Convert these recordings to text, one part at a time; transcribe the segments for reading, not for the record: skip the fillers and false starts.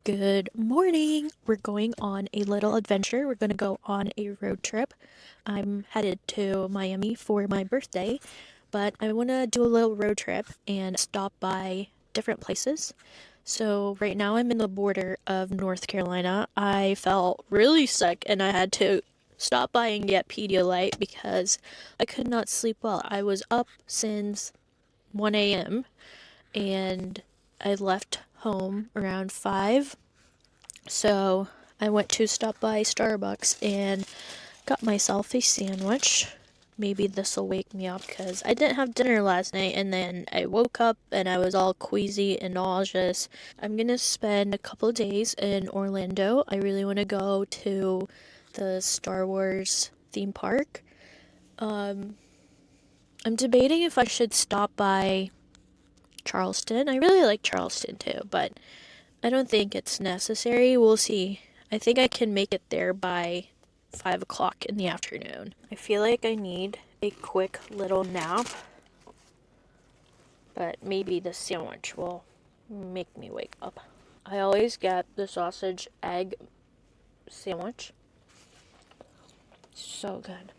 Good morning. We're going on a little adventure. We're going to go on a road trip. I'm headed to Miami for my birthday, but I want to do a little road trip and stop by different places. So, right now I'm in the border of North Carolina. I felt really sick and I had to stop by and get Pedialyte because I could not sleep well. I was up since 1 a.m. and I left home around 5, so I went to stop by Starbucks and got myself a sandwich. Maybe this will wake me up because I didn't have dinner last night and then I woke up and I was all queasy and nauseous. I'm gonna spend a couple days in Orlando. I really want to go to the Star Wars theme park. I'm debating if I should stop by Charleston. I really like Charleston too, but I don't think it's necessary. We'll see. I think I can make it there by 5 o'clock in the afternoon. I feel like I need a quick little nap, but maybe the sandwich will make me wake up. I always get the sausage egg sandwich. So good.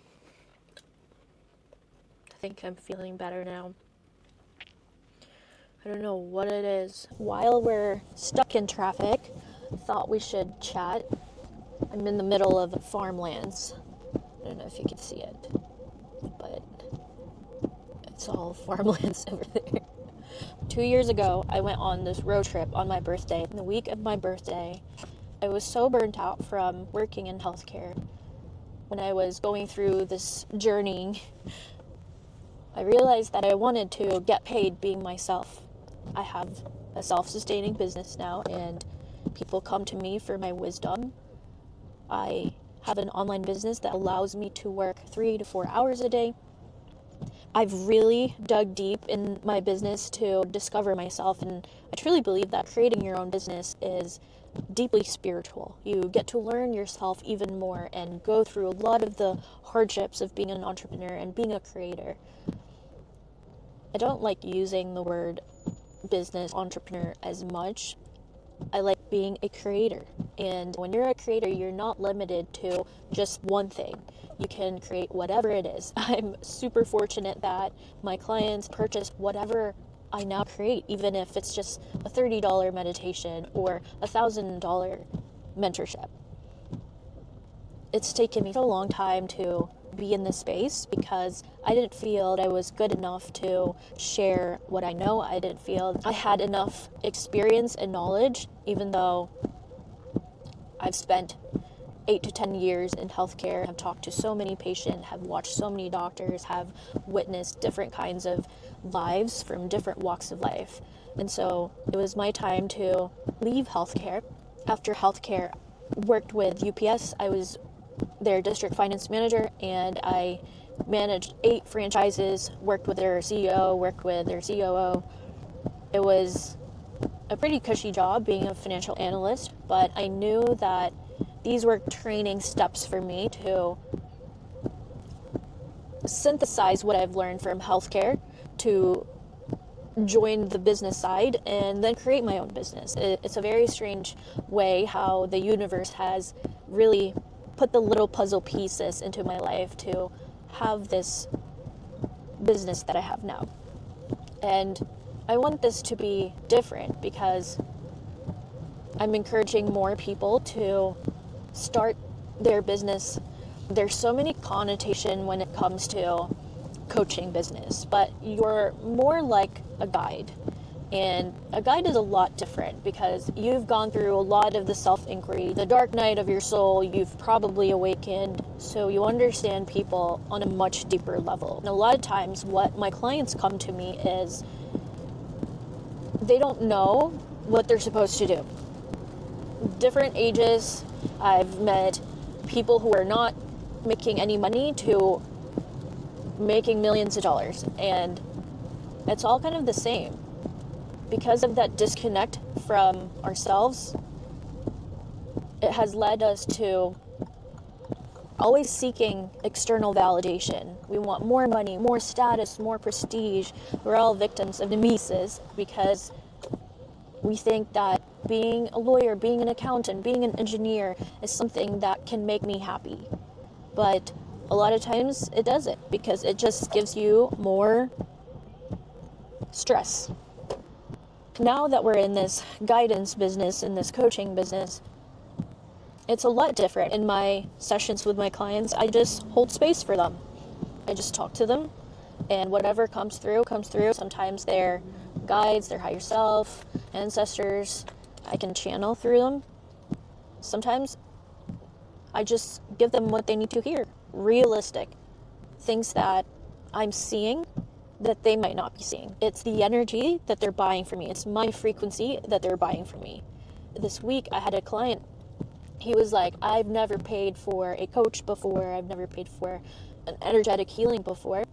I think I'm feeling better now. I don't know what it is. While we're stuck in traffic, thought we should chat. I'm in the middle of farmlands. I don't know if you can see it, but it's all farmlands over there. 2 years ago, I went on this road trip on my birthday. In the week of my birthday, I was so burnt out from working in healthcare. When I was going through this journey, I realized that I wanted to get paid being myself. I have a self-sustaining business now, and people come to me for my wisdom. I have an online business that allows me to work 3 to 4 hours a day. I've really dug deep in my business to discover myself, and I truly believe that creating your own business is deeply spiritual. You get to learn yourself even more and go through a lot of the hardships of being an entrepreneur and being a creator. I don't like using the word business entrepreneur as much. I like being a creator. And when you're a creator, you're not limited to just one thing. You can create whatever it is. I'm super fortunate that my clients purchase whatever I now create, even if it's just a $30 meditation or a $1,000 mentorship. It's taken me a long time to be in this space because I didn't feel that I was good enough to share what I know. I didn't feel I had enough experience and knowledge, even though I've spent 8 to 10 years in healthcare, have talked to so many patients, have watched so many doctors, have witnessed different kinds of lives from different walks of life. And so it was my time to leave healthcare. After healthcare, worked with UPS. I was their district finance manager, and I managed 8 franchises, worked with their CEO, worked with their COO. It was a pretty cushy job being a financial analyst, but I knew that these were training steps for me to synthesize what I've learned from healthcare to join the business side and then create my own business. It's a very strange way how the universe has really put the little puzzle pieces into my life to have this business that I have now. And I want this to be different because I'm encouraging more people to start their business. There's so many connotation when it comes to coaching business, but you're more like a guide. And a guide is a lot different because you've gone through a lot of the self-inquiry, the dark night of your soul, you've probably awakened, so you understand people on a much deeper level. And a lot of times what my clients come to me is they don't know what they're supposed to do. Different ages, I've met people who are not making any money to making millions of dollars, and it's all kind of the same. Because of that disconnect from ourselves, it has led us to always seeking external validation. We want more money, more status, more prestige. We're all victims of the mimesis because we think that being a lawyer, being an accountant, being an engineer is something that can make me happy. But a lot of times it doesn't, because it just gives you more stress. Now that we're in this guidance business, in this coaching business, it's a lot different. In my sessions with my clients, I just hold space for them. I just talk to them, and whatever comes through, comes through. Sometimes they're guides, their higher self, ancestors. I can channel through them. Sometimes I just give them what they need to hear. Realistic things that I'm seeing that they might not be seeing. It's the energy that they're buying from me. It's my frequency that they're buying from me. This week I had a client. He was like, I've never paid for a coach before. I've never paid for an energetic healing before.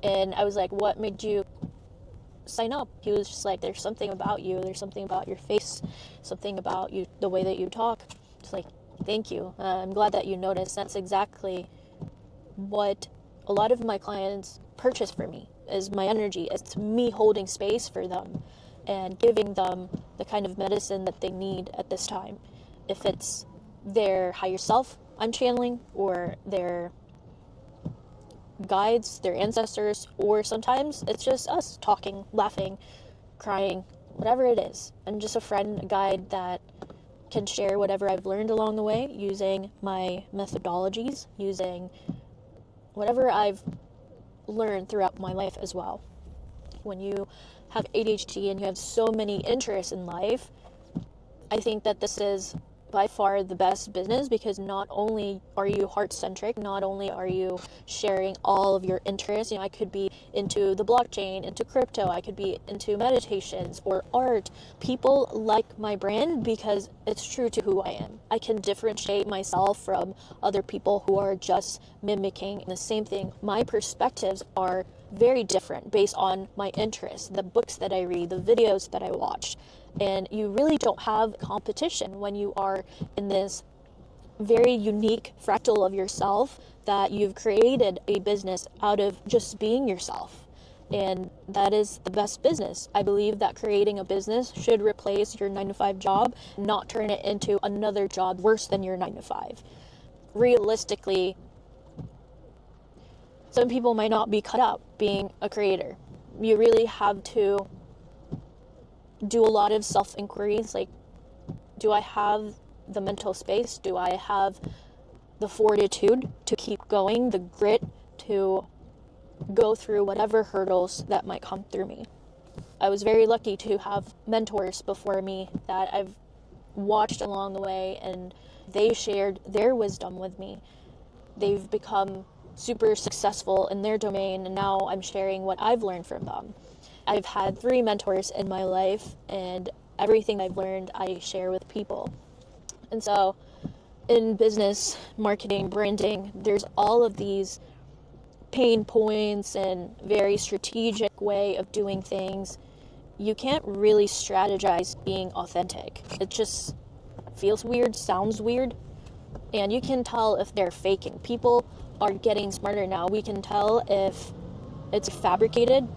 And I was like, what made you sign up? He was just like, there's something about you. There's something about your face, something about you, the way that you talk. It's like, thank you. I'm glad that you noticed. That's exactly what a lot of my clients purchase for me, is my energy. It's me holding space for them and giving them the kind of medicine that they need at this time. If it's their higher self I'm channeling, or their guides, their ancestors, or sometimes it's just us talking, laughing, crying, whatever it is. I'm just a friend, a guide that can share whatever I've learned along the way, using my methodologies, using whatever I've learned throughout my life as well. When you have ADHD and you have so many interests in life, I think that this is by far the best business, because not only are you heart-centric, not only are you sharing all of your interests. I could be into the blockchain, into crypto, I could be into meditations or art. People like my brand because it's true to who I am. I can differentiate myself from other people who are just mimicking the same thing. My perspectives are very different based on my interests, the books that I read, the videos that I watch. And you really don't have competition when you are in this very unique fractal of yourself that you've created a business out of just being yourself. And that is the best business. I believe that creating a business should replace your 9-to-5 job, not turn it into another job worse than your 9-to-5. Realistically, some people might not be cut out being a creator. You really have to do a lot of self-inquiries, like, do I have the mental space? Do I have the fortitude to keep going, the grit to go through whatever hurdles that might come through me? I was very lucky to have mentors before me that I've watched along the way, and they shared their wisdom with me. They've become super successful in their domain, and now I'm sharing what I've learned from them. I've had 3 mentors in my life, and everything I've learned I share with people. And so in business, marketing, branding, there's all of these pain points and very strategic way of doing things. You can't really strategize being authentic. It just feels weird, sounds weird, and you can tell if they're faking. People are getting smarter now. We can tell if it's fabricated.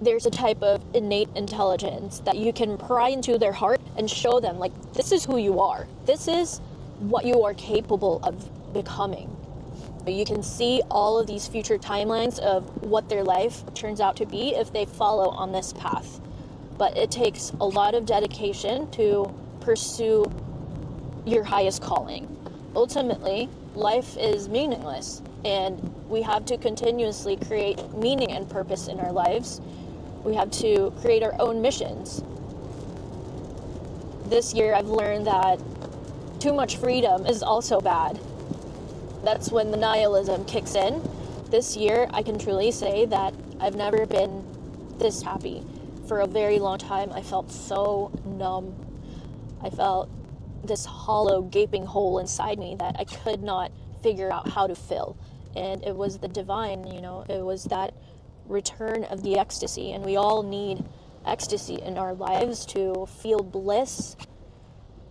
There's a type of innate intelligence that you can pry into their heart and show them, like, this is who you are. This is what you are capable of becoming. You can see all of these future timelines of what their life turns out to be if they follow on this path. But it takes a lot of dedication to pursue your highest calling. Ultimately, life is meaningless, and we have to continuously create meaning and purpose in our lives. We have to create our own missions. This year I've learned that too much freedom is also bad. That's when the nihilism kicks in. This year I can truly say that I've never been this happy. For a very long time I felt so numb. I felt this hollow, gaping hole inside me that I could not figure out how to fill. And it was the divine, it was that return of the ecstasy, and we all need ecstasy in our lives to feel bliss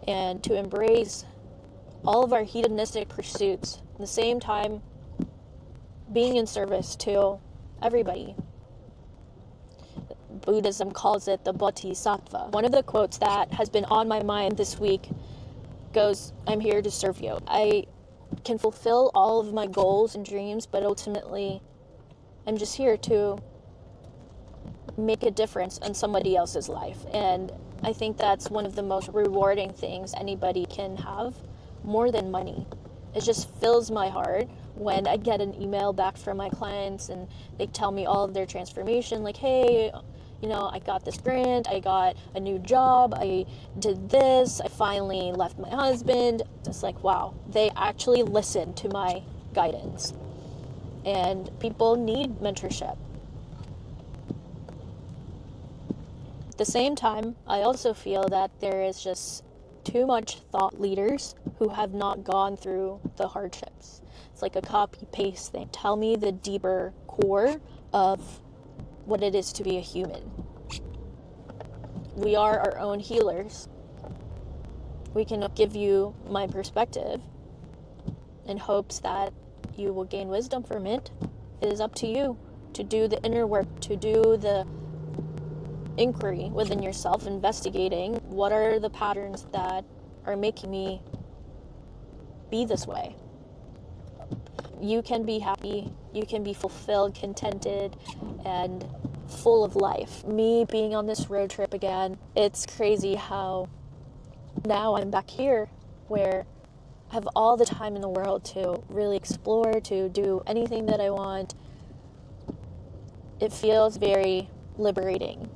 and to embrace all of our hedonistic pursuits, at the same time being in service to everybody. Buddhism calls it the bodhisattva. One of the quotes that has been on my mind this week goes, "I'm here to serve you. I can fulfill all of my goals and dreams, but ultimately I'm just here to make a difference in somebody else's life." And I think that's one of the most rewarding things anybody can have, more than money. It just fills my heart when I get an email back from my clients and they tell me all of their transformation, like, hey, I got this grant, I got a new job, I did this, I finally left my husband. It's like, wow, they actually listen to my guidance. And people need mentorship. At the same time, I also feel that there is just too much thought leaders who have not gone through the hardships. It's like a copy-paste thing. Tell me the deeper core of what it is to be a human. We are our own healers. We can give you my perspective in hopes that you will gain wisdom from it. It is up to you to do the inner work, to do the inquiry within yourself, investigating what are the patterns that are making me be this way. You can be happy, you can be fulfilled, contented, and full of life. Me being on this road trip again, it's crazy how now I'm back here where I have all the time in the world to really explore, to do anything that I want. It feels very liberating.